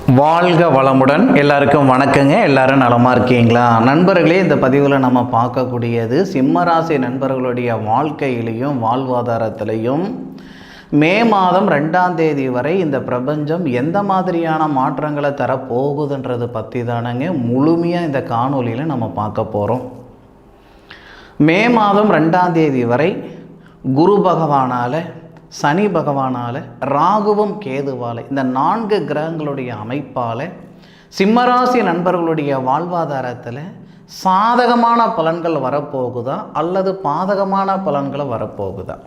வாழ்க வளமுடன். எல்லாருக்கும் வணக்கங்க. எல்லாரும் நலமாக இருக்கீங்களா நண்பர்களே? இந்த பதிவில் நம்ம பார்க்கக்கூடியது சிம்மராசி நண்பர்களுடைய வாழ்க்கையிலையும் வாழ்வாதாரத்திலையும் மே மாதம் 2ஆம் தேதி வரை இந்த பிரபஞ்சம் எந்த மாதிரியான மாற்றங்களை தரப்போகுதுன்றது பற்றி தானங்க முழுமையாக இந்த காணொலியில் நம்ம பார்க்க போகிறோம். மே மாதம் 2ஆம் தேதி வரை குரு பகவானால், சனி பகவானால், ராகுவும் கேதுவால், இந்த 4 கிரகங்களுடைய அமைப்பால் சிம்மராசி நண்பர்களுடைய வாழ்வாதாரத்தில் சாதகமான பலன்கள் வரப்போகுதா அல்லது பாதகமான பலன்களை வரப்போகுதா?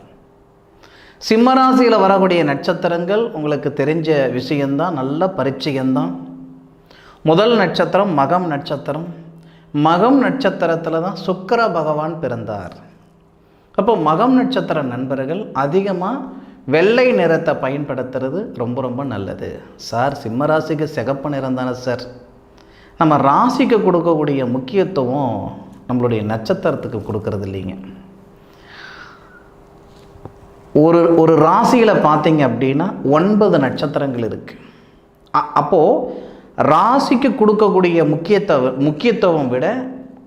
சிம்மராசியில் வரக்கூடிய நட்சத்திரங்கள் உங்களுக்கு தெரிஞ்ச விஷயந்தான், நல்ல பரிச்சயம்தான். முதல் நட்சத்திரம் மகம் நட்சத்திரம். மகம் நட்சத்திரத்தில் தான் சுக்கிர பகவான் பிறந்தார். அப்போ மகம் நட்சத்திர நண்பர்கள் அதிகமாக வெள்ளை நிறத்தை பயன்படுத்துறது ரொம்ப ரொம்ப நல்லது. சார், சிம்ம ராசிக்கு சிகப்பு நிறம் தானே சார்? நம்ம ராசிக்கு கொடுக்கக்கூடிய முக்கியத்துவம் நம்மளுடைய நட்சத்திரத்துக்கு கொடுக்கறது இல்லைங்க. ஒரு ராசியில் பார்த்தீங்க அப்படின்னா 9 நட்சத்திரங்கள் இருக்குது. அப்போது ராசிக்கு கொடுக்கக்கூடிய முக்கியத்துவம் விட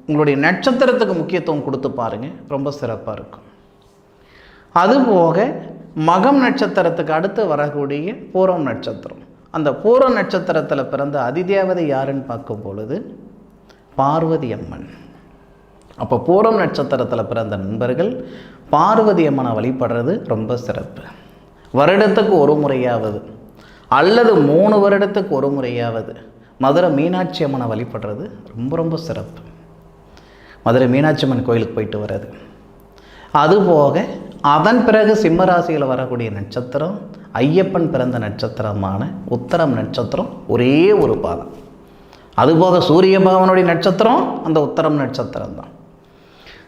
உங்களுடைய நட்சத்திரத்துக்கு முக்கியத்துவம் கொடுத்து பாருங்கள், ரொம்ப சிறப்பாக இருக்கும். அதுபோக மகம் நட்சத்திரத்துக்கு அடுத்து வரக்கூடிய பூரம் நட்சத்திரம். அந்த பூரம் நட்சத்திரத்தில் பிறந்த அதிதேவதை யாருன்னு பார்க்கும் பொழுது பார்வதி அம்மன். அப்போ பூரம் நட்சத்திரத்தில் பிறந்த நண்பர்கள் பார்வதி அம்மனை வழிபடுறது ரொம்ப சிறப்பு. வருடத்துக்கு ஒரு முறையாவது அல்லது 3 வருடத்துக்கு ஒரு முறையாவது மதுரை மீனாட்சி அம்மனை வழிபடுறது ரொம்ப ரொம்ப சிறப்பு. மதுரை மீனாட்சி அம்மன் கோயிலுக்கு போயிட்டு வர்றது. அதுபோக அதன் பிறகு சிம்மராசியில் வரக்கூடிய நட்சத்திரம் ஐயப்பன் பிறந்த நட்சத்திரமான உத்தரம் நட்சத்திரம், ஒரே ஒரு பாதம். அதுபோக சூரிய பகவானுடைய நட்சத்திரம் அந்த உத்தரம் நட்சத்திரம் தான்.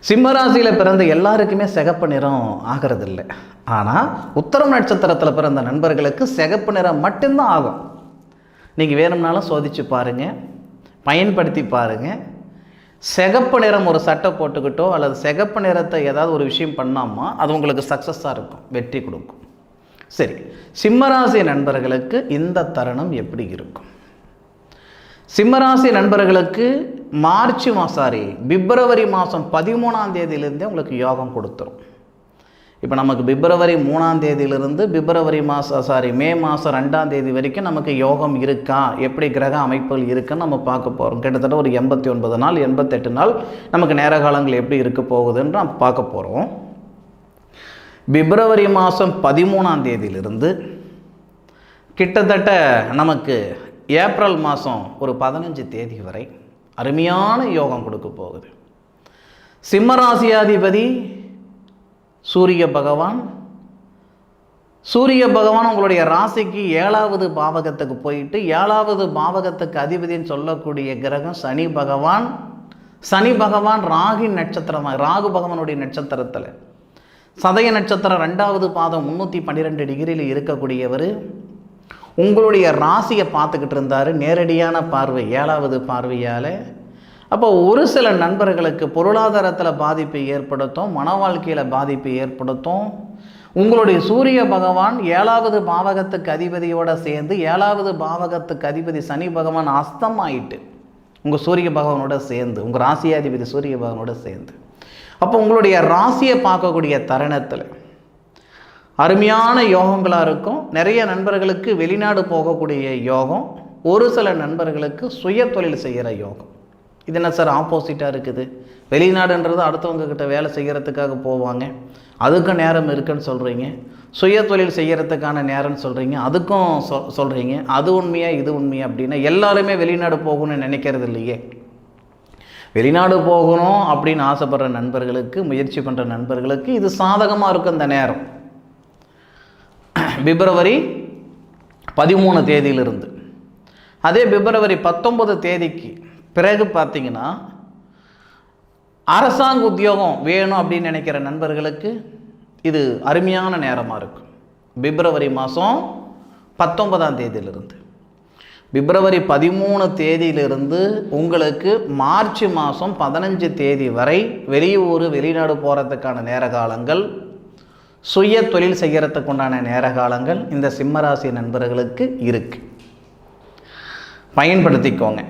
சிம்மராசியில் பிறந்த எல்லாருக்குமே சிகப்பு நிறம் ஆகிறதில்லை. ஆனால் உத்தரம் நட்சத்திரத்தில் பிறந்த நண்பர்களுக்கு சிகப்பு நிறம் மட்டும்தான் ஆகும். நீங்கள் வேணும்னாலும் சோதித்து பாருங்கள், பயன்படுத்தி பாருங்கள். சிகப்பு நிறம் ஒரு சட்டை போட்டுக்கிட்டோ அல்லது சிகப்பு நிறத்தை ஏதாவது ஒரு விஷயம் பண்ணாமா அது உங்களுக்கு சக்ஸஸாக இருக்கும், வெற்றி கொடுக்கும். சரி, சிம்மராசி நண்பர்களுக்கு இந்த தருணம் எப்படி இருக்கும்? சிம்மராசி நண்பர்களுக்கு பிப்ரவரி மாதம் 13ஆம் தேதியிலிருந்தே உங்களுக்கு யோகம் கொடுத்துரும். இப்போ நமக்கு பிப்ரவரி 3ஆம் தேதியிலிருந்து மே மாதம் 2ஆம் தேதி வரைக்கும் நமக்கு யோகம் இருக்கா, எப்படி கிரக அமைப்புகள் இருக்குன்னு நம்ம பார்க்க போகிறோம். கிட்டத்தட்ட ஒரு 89 நாள் 88 நாள் நமக்கு நேர காலங்கள் எப்படி இருக்க போகுதுன்னு நம்ம பார்க்க போகிறோம். பிப்ரவரி மாதம் 13ஆம் தேதியிலிருந்து கிட்டத்தட்ட நமக்கு ஏப்ரல் மாதம் ஒரு 15 தேதி வரை அருமையான யோகம் கொடுக்க போகுது. சிம்மராசியாதிபதி சூரிய பகவான் உங்களுடைய ராசிக்கு 7வது பாவகத்துக்கு போயிட்டு 7வது பாவகத்துக்கு அதிபதின்னு சொல்லக்கூடிய கிரகம் சனி பகவான் ராகின் நட்சத்திரமாக, ராகு பகவானுடைய நட்சத்திரத்தில் சதய நட்சத்திரம் 2வது பாதம் 312 டிகிரியில் இருக்கக்கூடியவர் உங்களுடைய ராசியை பார்த்துக்கிட்டு இருந்தார். நேரடியான பார்வை, 7வது பார்வையால். அப்போ ஒரு சில நண்பர்களுக்கு பொருளாதாரத்தில் பாதிப்பை ஏற்படுத்தும், மன வாழ்க்கையில் பாதிப்பை ஏற்படுத்தும். உங்களுடைய சூரிய பகவான் 7வது பாவகத்துக்கு அதிபதியோடு சேர்ந்து 7வது பாவகத்துக்கு அதிபதி சனி பகவான் அஸ்தம் ஆயிட்டு உங்கள் சூரிய பகவானோட சேர்ந்து, உங்கள் ராசியாதிபதி சூரிய பகவானோட சேர்ந்து, அப்போ உங்களுடைய ராசியை பார்க்கக்கூடிய தருணத்தில் அருமையான யோகங்களாக இருக்கும். நிறைய நண்பர்களுக்கு வெளிநாடு போகக்கூடிய யோகம், ஒரு சில நண்பர்களுக்கு சுய தொழில் செய்கிற யோகம். இது என்ன சார் ஆப்போசிட்டாக இருக்குது? வெளிநாடுன்றது அடுத்தவங்க கிட்ட வேலை செய்கிறதுக்காக போவாங்க, அதுக்கும் நேரம் இருக்குன்னு சொல்கிறீங்க. சுய தொழில் செய்கிறதுக்கான நேரம்னு சொல்கிறீங்க, அதுக்கும் சொல்கிறீங்க. அது உண்மையா இது உண்மையா அப்படின்னா எல்லாருமே வெளிநாடு போகணும்னு நினைக்கிறது இல்லையே. வெளிநாடு போகணும் அப்படின்னு ஆசைப்படுற நண்பர்களுக்கு, முயற்சி பண்ணுற நண்பர்களுக்கு இது சாதகமாக இருக்கும். இந்த நேரம் பிப்ரவரி 13 தேதியிலிருந்து, அதே பிப்ரவரி 19 தேதிக்கு பிறகு பார்த்தீங்கன்னா அரசாங்க உத்தியோகம் வேணும் அப்படின்னு நினைக்கிற நண்பர்களுக்கு இது அருமையான நேரமாக இருக்கும். பிப்ரவரி மாதம் 19ஆம் தேதியிலிருந்து பிப்ரவரி 13 தேதியிலிருந்து உங்களுக்கு மார்ச் மாதம் 15 தேதி வரை வெளிநாடு போகிறதுக்கான நேர காலங்கள், சுய தொழில் செய்கிறதுக்கு உண்டான நேர காலங்கள் இந்த சிம்மராசி நண்பர்களுக்கு இருக்குது. பயன்படுத்திக்கோங்க.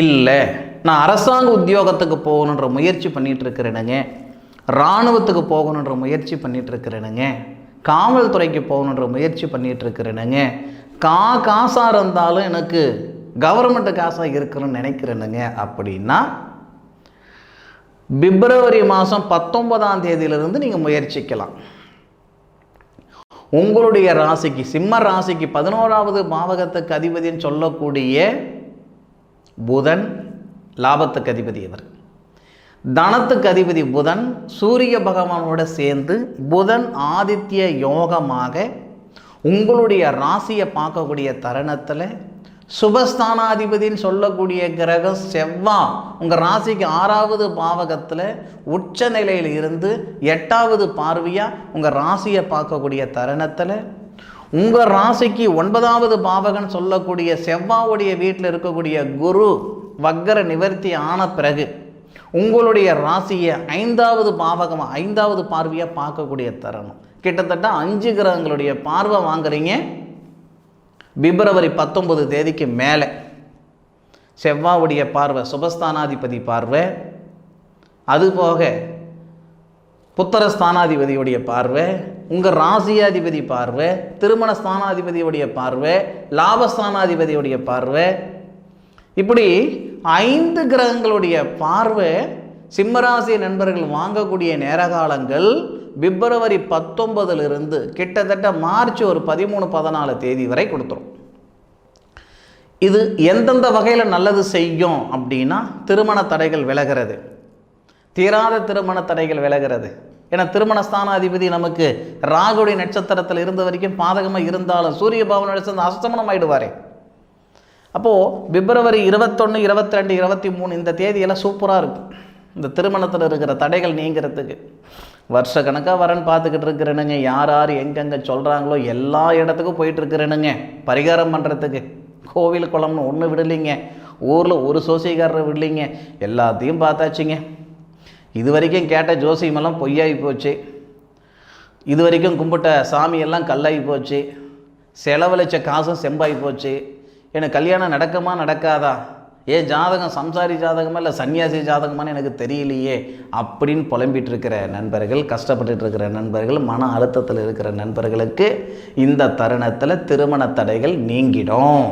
இல்லை நான் அரசாங்க உத்தியோகத்துக்கு போகணுன்ற முயற்சி பண்ணிகிட்டு இருக்கிறேனுங்க, இராணுவத்துக்கு போகணுன்ற முயற்சி பண்ணிகிட்டு இருக்கிறேனுங்க, காவல்துறைக்கு போகணுன்ற முயற்சி பண்ணிகிட்டு இருக்கிறேனுங்க, காசாக இருந்தாலும் எனக்கு கவர்மெண்ட்டு காசாக இருக்கணும்னு நினைக்கிறேனுங்க அப்படின்னா பிப்ரவரி மாதம் 19ஆம் தேதியிலிருந்து நீங்கள் முயற்சிக்கலாம். உங்களுடைய ராசிக்கு, சிம்ம ராசிக்கு 11வது பாவகத்துக்கு அதிபதின்னு சொல்லக்கூடிய புதன் லாபத்துக்கு அதிபதி. அவர் தனத்துக்கு அதிபதி புதன் சூரிய பகவானோட சேர்ந்து புதன் ஆதித்ய யோகமாக உங்களுடைய ராசியை பார்க்கக்கூடிய தருணத்தில் சுபஸ்தானாதிபதின்னு சொல்லக்கூடிய கிரகம் செவ்வாய் உங்கள் ராசிக்கு 6வது பாவகத்தில் உச்ச நிலையில் இருந்து 8வது பார்வையாக உங்கள் ராசியை பார்க்கக்கூடிய தருணத்தில் உங்கள் ராசிக்கு 9வது பாவகன் சொல்லக்கூடிய செவ்வாவுடைய வீட்டில் இருக்கக்கூடிய குரு வக்கர நிவர்த்தி ஆன பிறகு உங்களுடைய ராசியை 5வது பாவகம் 5வது பார்வையாக பார்க்கக்கூடிய தருணம். கிட்டத்தட்ட 5 கிரகங்களுடைய பார்வை வாங்குறீங்க பிப்ரவரி 19 தேதிக்கு மேலே. செவ்வாவுடைய பார்வை சுபஸ்தானாதிபதி பார்வை, அதுபோக புத்திரஸ்தானாதிபதியுடைய பார்வை, உங்கள் ராசியாதிபதி பார்வை, திருமண ஸ்தானாதிபதியுடைய பார்வை, லாபஸ்தானாதிபதியுடைய பார்வை, இப்படி 5 கிரகங்களுடைய பார்வை சிம்மராசி நண்பர்கள் வாங்கக்கூடிய நேரகாலங்கள் பிப்ரவரி 19 கிட்டத்தட்ட மார்ச் ஒரு 13-14 தேதி வரை கொடுத்துரும். இது எந்தெந்த வகையில் நல்லது செய்யும் அப்படின்னா திருமண தடைகள் விலகிறது, தீராத திருமண தடைகள் விலகிறது. ஏன்னா திருமண ஸ்தானாதிபதி நமக்கு ராகுடைய நட்சத்திரத்தில் இருந்த வரைக்கும் பாதகமாக இருந்தாலும் சூரிய பகவானோட சேர்ந்து அஸ்தமனம் ஆயிடுவாரே. அப்போது பிப்ரவரி 21, 22, 23 இந்த தேதியெல்லாம் சூப்பராக இருக்கும். இந்த திருமணத்தில் இருக்கிற தடைகள் நீங்கிறதுக்கு வருஷ கணக்காக வரன்னு பார்த்துக்கிட்டு இருக்கிறேனுங்க. யார் யார் எங்கெங்கே சொல்கிறாங்களோ எல்லா இடத்துக்கும் போயிட்டுருக்கிறேனுங்க பரிகாரம் பண்ணுறதுக்கு. கோவில் குளம்னு ஒன்று விடலைங்க, ஊரில் ஒரு சோசியக்காரரை விடலைங்க, எல்லாத்தையும் பார்த்தாச்சுங்க. இது வரைக்கும் கேட்ட ஜோசியமெல்லாம் பொய்யாகி போச்சு, இது வரைக்கும் கும்பிட்ட சாமியெல்லாம் கல்லாகி போச்சு, செலவழித்த காசும் செம்பாகி போச்சு. எனக்கு கல்யாணம் நடக்குமா நடக்காதா, ஏன் ஜாதகம் சம்சாரி ஜாதகமா இல்லை சன்னியாசி ஜாதகமானு எனக்கு தெரியலையே அப்படின்னு புலம்பிட்டு இருக்கிற நண்பர்கள், கஷ்டப்பட்டு இருக்கிற நண்பர்கள், மன அழுத்தத்தில் இருக்கிற நண்பர்களுக்கு இந்த தருணத்தில் திருமண தடைகள் நீங்கிடும்.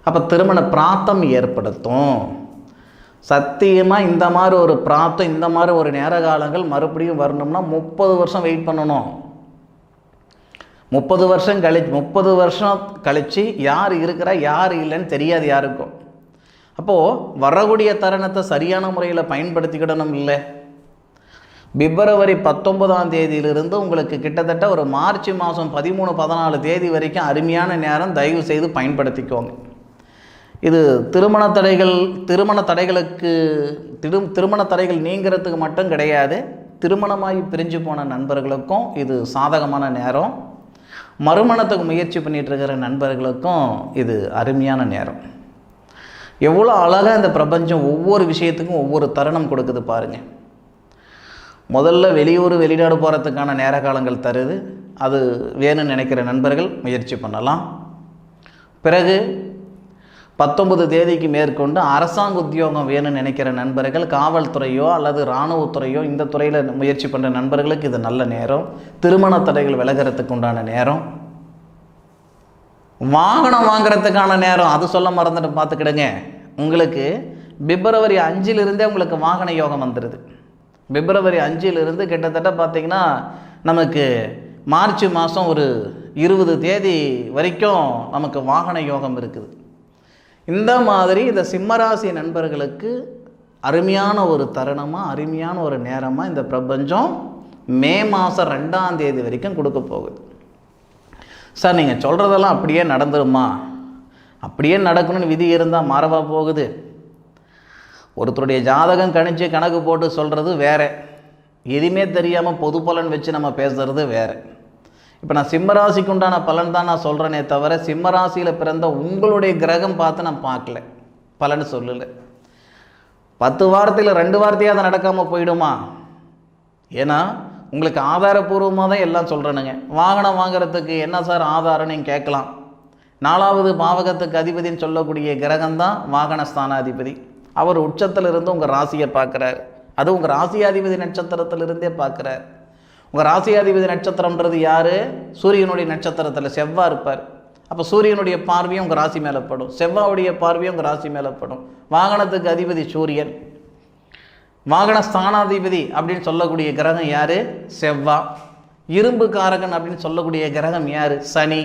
அப்போ திருமண பிராப்தம் ஏற்படுத்தும். சத்தியமாக இந்த மாதிரி ஒரு பிராப்தம், இந்த மாதிரி ஒரு நேர காலங்கள் மறுபடியும் வரணும்னா 30 வருஷம் வெயிட் பண்ணணும். 30 வருஷம் கழித்து யார் இருக்கிறா யார் இல்லைன்னு தெரியாது யாருக்கும். அப்போது வரக்கூடிய தருணத்தை சரியான முறையில் பயன்படுத்திக்கிடணும். இல்லை பிப்ரவரி 19ஆம் தேதியிலிருந்து உங்களுக்கு கிட்டத்தட்ட ஒரு மார்ச் மாதம் 13-14 தேதி வரைக்கும் அருமையான நேரம், தயவு செய்து பயன்படுத்திக்கோங்க. இது திருமண தடைகள் நீங்கிறதுக்கு மட்டும் கிடையாது, திருமணமாகி பிரிஞ்சு போன நண்பர்களுக்கும் இது சாதகமான நேரம், மறுமணத்துக்கு முயற்சி பண்ணிகிட்டு இருக்கிற நண்பர்களுக்கும் இது அருமையான நேரம். எவ்வளோ அழகாக இந்த பிரபஞ்சம் ஒவ்வொரு விஷயத்துக்கும் ஒவ்வொரு தருணம் கொடுக்குது பாருங்கள். முதல்ல வெளிநாடு போகிறதுக்கான நேர காலங்கள் தருது, அது வேணும்னு நினைக்கிற நண்பர்கள் முயற்சி பண்ணலாம். பிறகு 19 தேதிக்கு மேற்கொண்டு அரசாங்க உத்தியோகம் வேணும்னு நினைக்கிற நண்பர்கள், காவல்துறையோ அல்லது இராணுவத்துறையோ இந்த துறையில் முயற்சி பண்ணுற நண்பர்களுக்கு இது நல்ல நேரம். திருமண தடைகள் விலகிறதுக்கு உண்டான நேரம். வாகனம் வாங்குறதுக்கான நேரம், அது சொல்ல மறந்துட்டு பார்த்துக்கிடுங்க. உங்களுக்கு பிப்ரவரி 5 உங்களுக்கு வாகன யோகம் வந்துடுது. பிப்ரவரி 5 கிட்டத்தட்ட பார்த்திங்கன்னா நமக்கு மார்ச் மாதம் ஒரு 20 தேதி வரைக்கும் நமக்கு வாகன யோகம் இருக்குது. இந்த மாதிரி இந்த சிம்மராசி நண்பர்களுக்கு அருமையான ஒரு தருணமாக, அருமையான ஒரு நேரமாக இந்த பிரபஞ்சம் மே மாதம் 2ஆம் தேதி வரைக்கும் கொடுக்க போகுது. சார் நீங்கள் சொல்கிறதெல்லாம் அப்படியே நடந்துருமா? அப்படியே நடக்கணும்னு விதி இருந்தால் மாறவா போகுது? ஒருத்தருடைய ஜாதகம் கணிச்சு கணக்கு போட்டு சொல்கிறது வேறு, எதுவுமே தெரியாமல் பொது பலன் வச்சு நம்ம பேசுகிறது வேறு. இப்போ நான் சிம்மராசிக்கு உண்டான பலன் தான் நான் சொல்கிறேனே தவிர சிம்மராசியில் பிறந்த உங்களுடைய கிரகம் பார்த்து நான் பார்க்கல, பலன் சொல்லலை. 10 வாரத்தில் 2 வார்த்தையாக அதை நடக்காமல் போயிடுமா? ஏன்னா உங்களுக்கு ஆதாரபூர்வமாக தான் எல்லாம் சொல்கிறேனுங்க. வாகனம் வாங்குறதுக்கு என்ன சார் ஆதாரம் நீங்கள் கேட்கலாம். 4வது பாவகத்துக்கு அதிபதின்னு சொல்லக்கூடிய கிரகம்தான் வாகன ஸ்தானாதிபதி. அவர் உச்சத்திலிருந்து உங்கள் ராசியை பார்க்குறார். அது உங்கள் ராசியாதிபதி நட்சத்திரத்திலிருந்தே பார்க்குறார். உங்கள் ராசியாதிபதி நட்சத்திரம்ன்றது யார்? சூரியனுடைய நட்சத்திரத்தில் செவ்வாய் இருப்பார். அப்போ சூரியனுடைய பார்வையும் உங்கள் ராசி மேலே படும், செவ்வாவுடைய பார்வையும் உங்கள் ராசி மேலே படும். வாகனத்துக்கு அதிபதி சூரியன். வாகன ஸ்தானாதிபதி அப்படின்னு சொல்லக்கூடிய கிரகம் யார்? செவ்வாய். இரும்பு காரகன் அப்படின்னு சொல்லக்கூடிய கிரகம் யார்? சனி.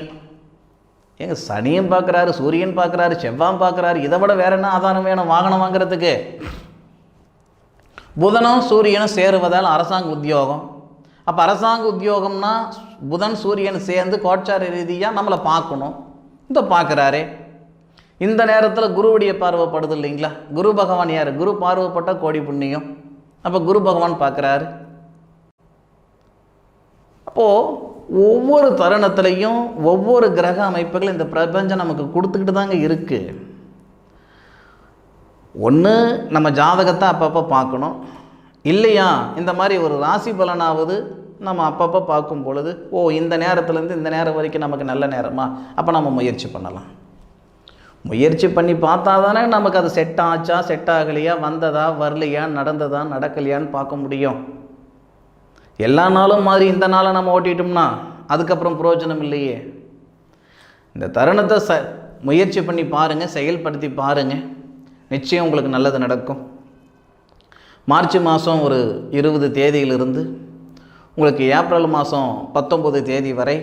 ஏங்க சனியும் பார்க்குறாரு, சூரியன் பார்க்குறாரு, செவ்வாய் பார்க்குறாரு, இதை விட வேற என்ன ஆதாரம் வேணும் வாகனம் வாங்குறதுக்கு? புதனும் சூரியனும் சேருவதால் அரசாங்க உத்தியோகம். அப்போ அரசாங்க உத்தியோகம்னா புதன் சூரியன் சேர்ந்து கோட்சார ரீதியாக நம்மளை பார்க்கணும். இந்த பார்க்குறாரே. இந்த நேரத்தில் குருவுடைய பார்வைப்படுது இல்லைங்களா? குரு பகவான் யார்? குரு பார்வைப்பட்டால் கோடி புண்ணியம். அப்போ குரு பகவான் பார்க்குறாரு. அப்போது ஒவ்வொரு தருணத்துலையும் ஒவ்வொரு கிரக அமைப்புகள் இந்த பிரபஞ்சம் நமக்கு கொடுத்துக்கிட்டு தாங்க இருக்குது. ஒன்று நம்ம ஜாதகத்தை அப்பப்போ பார்க்கணும், இல்லையா இந்த மாதிரி ஒரு ராசி பலனாவது நம்ம அப்பப்போ பார்க்கும் பொழுது, ஓ இந்த நேரத்துலேருந்து இந்த நேரம் வரைக்கும் நமக்கு நல்ல நேரமா, அப்போ நம்ம முயற்சி பண்ணலாம். முயற்சி பண்ணி பார்த்தா தானே நமக்கு அது செட் ஆச்சா செட் ஆகலையா, வந்ததா வரலையா, நடந்ததா நடக்கலையான்னு பார்க்க முடியும். எல்லா நாளும் மாதிரி இந்த நாளை நம்ம ஓட்டிட்டோம்னா அதுக்கப்புறம் பிரயோஜனம் இல்லையே. இந்த தருணத்தை முயற்சி பண்ணி பாருங்கள், செயல்படுத்தி பாருங்கள், நிச்சயம் உங்களுக்கு நல்லது நடக்கும். மார்ச் மாதம் ஒரு 20 தேதியிலிருந்து உங்களுக்கு ஏப்ரல் மாதம் 19 தேதி வரை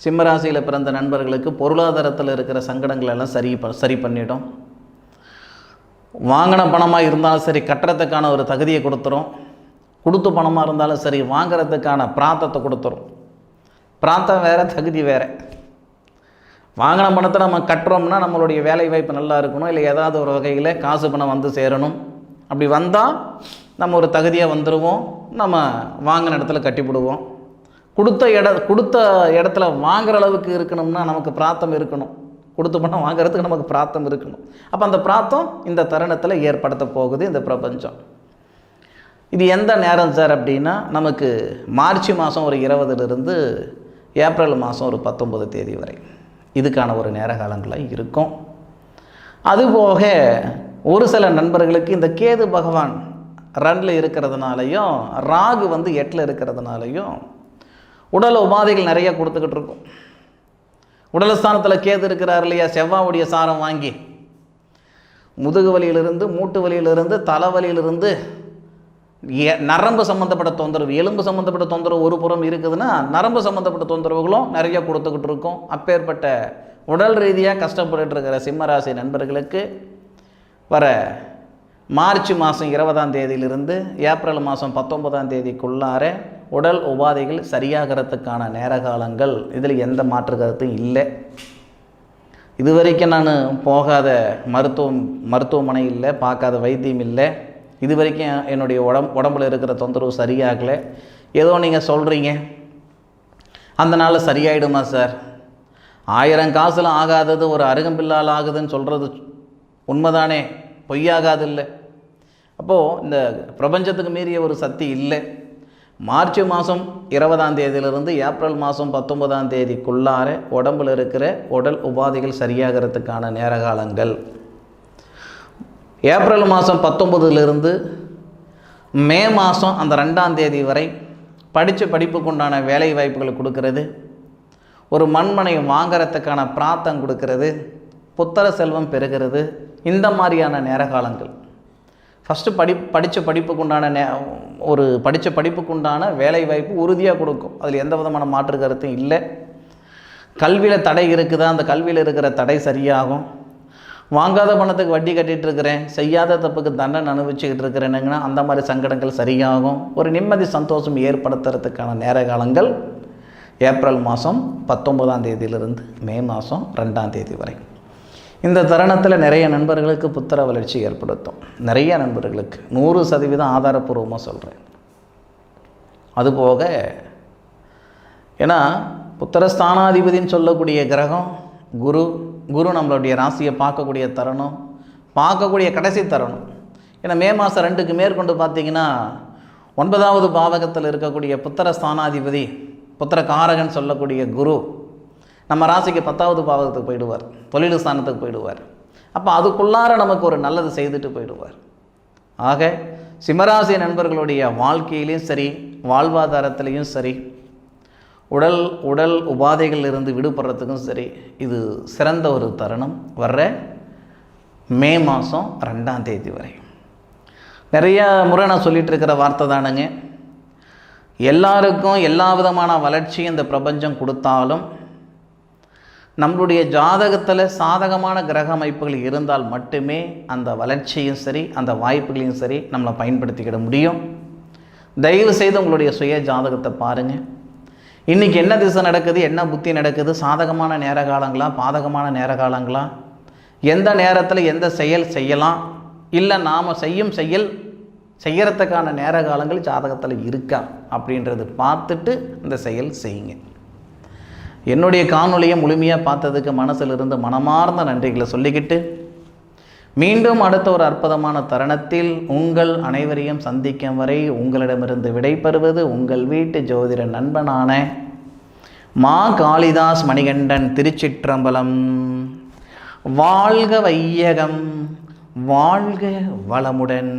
சிம்மராசியில் பிறந்த நண்பர்களுக்கு பொருளாதாரத்தில் இருக்கிற சங்கடங்கள் எல்லாம் சரி பண்ணிடும். வாங்கின பணமாக இருந்தாலும் சரி கட்டுறதுக்கான ஒரு தகுதியை கொடுத்துரும். கொடுத்த பணமாக இருந்தாலும் சரி வாங்கிறதுக்கான பிராத்தத்தை கொடுத்துரும். பிராத்தம் வேறு, தகுதி வேறு. வாங்கின பணத்தை நம்ம கட்டுறோம்னா நம்மளுடைய வேலை வாய்ப்பு நல்லா இருக்கணும், இல்லை ஏதாவது ஒரு வகையில் காசு பணம் வந்து சேரணும். அப்படி வந்தால் நம்ம ஒரு தகுதியாக வந்துடுவோம், நம்ம வாங்கின இடத்துல கட்டிவிடுவோம். கொடுத்த இடத்துல வாங்குகிற அளவுக்கு இருக்கணும்னா நமக்கு பிராத்தம் இருக்கணும். கொடுத்த பணம் வாங்குறதுக்கு நமக்கு பிராத்தம் இருக்கணும். அப்போ அந்த பிராத்தம் இந்த தருணத்தில் ஏற்படுத்த போகுது இந்த பிரபஞ்சம். இது எந்த நேரம் சார் அப்படின்னா, நமக்கு மார்ச் மாதம் ஒரு 20லிருந்து ஏப்ரல் மாதம் ஒரு 19 தேதி வரை இதுக்கான ஒரு நேர காலங்களாக இருக்கும். அதுபோக ஒரு சில நண்பர்களுக்கு இந்த கேது பகவான் 2ல் இருக்கிறதுனாலையும் ராகு வந்து 8ல் இருக்கிறதுனாலையும் உடல் உபாதைகள் நிறைய கொடுத்துக்கிட்டு இருக்கும். உடல் ஸ்தானத்தில் கேது இருக்கிறார் இல்லையா, செவ்வாவுடைய சாரம் வாங்கி முதுகு வலியிலிருந்து, மூட்டு வலியிலிருந்து, தலைவலியிலிருந்து, நரம்பு சம்மந்தப்பட்ட தொந்தரவு, எலும்பு சம்மந்தப்பட்ட தொந்தரவு ஒரு புறம் இருக்குதுன்னா நரம்பு சம்மந்தப்பட்ட தொந்தரவுகளும் நிறைய கொடுத்துக்கிட்டு இருக்கும். அப்பேற்பட்ட உடல் ரீதியாக கஷ்டப்பட்டு இருக்கிற சிம்மராசி நண்பர்களுக்கு வர மார்ச் மாதம் 20ஆம் தேதியிலிருந்து ஏப்ரல் மாதம் 19ஆம் தேதிக்குள்ளார உடல் உபாதைகள் சரியாகிறதுக்கான நேர காலங்கள். இதில் எந்த மாற்று கருத்தும் இல்லை. இது வரைக்கும் நான் போகாத மருத்துவமனை இல்லை, பார்க்காத வைத்தியம் இல்லை. இது வரைக்கும் என்னுடைய உடம்புல இருக்கிற தொந்தரவு சரியாகலை. ஏதோ நீங்கள் சொல்கிறீங்க அந்த நாளில் சரியாயிடுமா சார்? 1000 காசில் ஆகாதது ஒரு அருகம்பில்லால் ஆகுதுன்னு சொல்கிறது உண்மைதானே, பொய்யாகாது இல்லை. அப்போது இந்த பிரபஞ்சத்துக்கு மீறிய ஒரு சக்தி இல்லை. மார்ச் மாதம் 20ஆம் தேதியிலிருந்து ஏப்ரல் மாதம் 19ஆம் தேதிக்குள்ளார உடம்பில் இருக்கிற உடல் உபாதைகள் சரியாகிறதுக்கான நேர காலங்கள். ஏப்ரல் மாதம் 19லிருந்து மே மாதம் அந்த 2ஆம் தேதி வரை படித்த படிப்புக்குண்டான வேலை வாய்ப்புகள் கொடுக்கறது, ஒரு மண்மனை வாங்கிறதுக்கான பிராத்தம் கொடுக்கறது, புத்திர செல்வம் பெறுகிறது. இந்த மாதிரியான நேர காலங்கள். ஃபஸ்ட்டு படித்த படிப்புக்குண்டான வேலை வாய்ப்பு உறுதியாக கொடுக்கும். அதில் எந்த விதமான மாற்று கருத்தும் இல்லை. கல்வியில் தடை இருக்குதா, அந்த கல்வியில் இருக்கிற தடை சரியாகும். வாங்காத பணத்துக்கு வட்டி கட்டிகிட்டு இருக்கிறேன், செய்யாத தப்புக்கு தண்டனை அனுபவிச்சுக்கிட்டு இருக்கிறேனுங்கன்னா அந்த மாதிரி சங்கடங்கள் சரியாகும். ஒரு நிம்மதி சந்தோஷம் ஏற்படுத்துறதுக்கான நேர காலங்கள் ஏப்ரல் மாதம் 19ஆம் தேதியிலிருந்து மே மாதம் 2ஆம் தேதி வரை. இந்த தருணத்தில் நிறைய நண்பர்களுக்கு புத்திர வளர்ச்சி ஏற்படுத்தும். நிறைய நண்பர்களுக்கு 100% ஆதாரப்பூர்வமாக சொல்கிறேன். அதுபோக ஏன்னா புத்திரஸ்தானாதிபதின்னு சொல்லக்கூடிய கிரகம் குரு நம்மளுடைய ராசியை பார்க்கக்கூடிய தருணம், பார்க்கக்கூடிய கடைசி தருணம். ஏன்னா மே மாதம் 2க்கு மேற்கொண்டு பார்த்திங்கன்னா 9வது பாவகத்தில் இருக்கக்கூடிய புத்திரஸ்தானாதிபதி, புத்திர காரகன் சொல்லக்கூடிய குரு நம்ம ராசிக்கு 10வது பாவத்துக்கு போயிடுவார், தொழில் ஸ்தானத்துக்கு போயிடுவார். அப்போ அதுக்குள்ளார நமக்கு ஒரு நல்லது செய்துட்டு போயிடுவார். ஆக சிம்மராசி நண்பர்களுடைய வாழ்க்கையிலையும் சரி, வாழ்வாதாரத்திலையும் சரி, உடல் உபாதைகள் இருந்து விடுபடுறதுக்கும் சரி, இது சிறந்த ஒரு தருணம். வர்ற மே மாதம் 2ஆம் தேதி வரை. நிறைய முறை நான் சொல்லிகிட்டு இருக்கிற வார்த்தை தானுங்க, எல்லாருக்கும் எல்லா விதமான வளர்ச்சியும் இந்த பிரபஞ்சம் கொடுத்தாலும் நம்மளுடைய ஜாதகத்தில் சாதகமான கிரக அமைப்புகள் இருந்தால் மட்டுமே அந்த வளர்ச்சியும் சரி, அந்த வாய்ப்புகளையும் சரி நம்மளை பயன்படுத்திக்கிட முடியும். தயவு செய்து உங்களுடைய சுய ஜாதகத்தை பாருங்கள். இன்றைக்கி என்ன திசை நடக்குது, என்ன புத்தி நடக்குது, சாதகமான நேர காலங்களா, பாதகமான நேர காலங்களா, எந்த நேரத்தில் எந்த செயல் செய்யலாம், இல்லை நாம் செயல் செய்யறதுக்கான நேர காலங்கள் ஜாதகத்தில் இருக்கா அப்படின்றது பார்த்துட்டு இந்த செயல் செய்யுங்க. என்னுடைய காணொலியை முழுமையாக பார்த்ததுக்கு மனசிலிருந்து மனமார்ந்த நன்றிகளை சொல்லிக்கிட்டு, மீண்டும் அடுத்த ஒரு அற்புதமான தருணத்தில் உங்கள் அனைவரையும் சந்திக்கும் வரை உங்களிடமிருந்து விடைபெறுவது உங்கள் வீட்டு ஜோதிட நண்பனான மா காளிதாஸ் மணிகண்டன். திருச்சிற்றம்பலம். வாழ்க வையகம், வாழ்க வளமுடன்.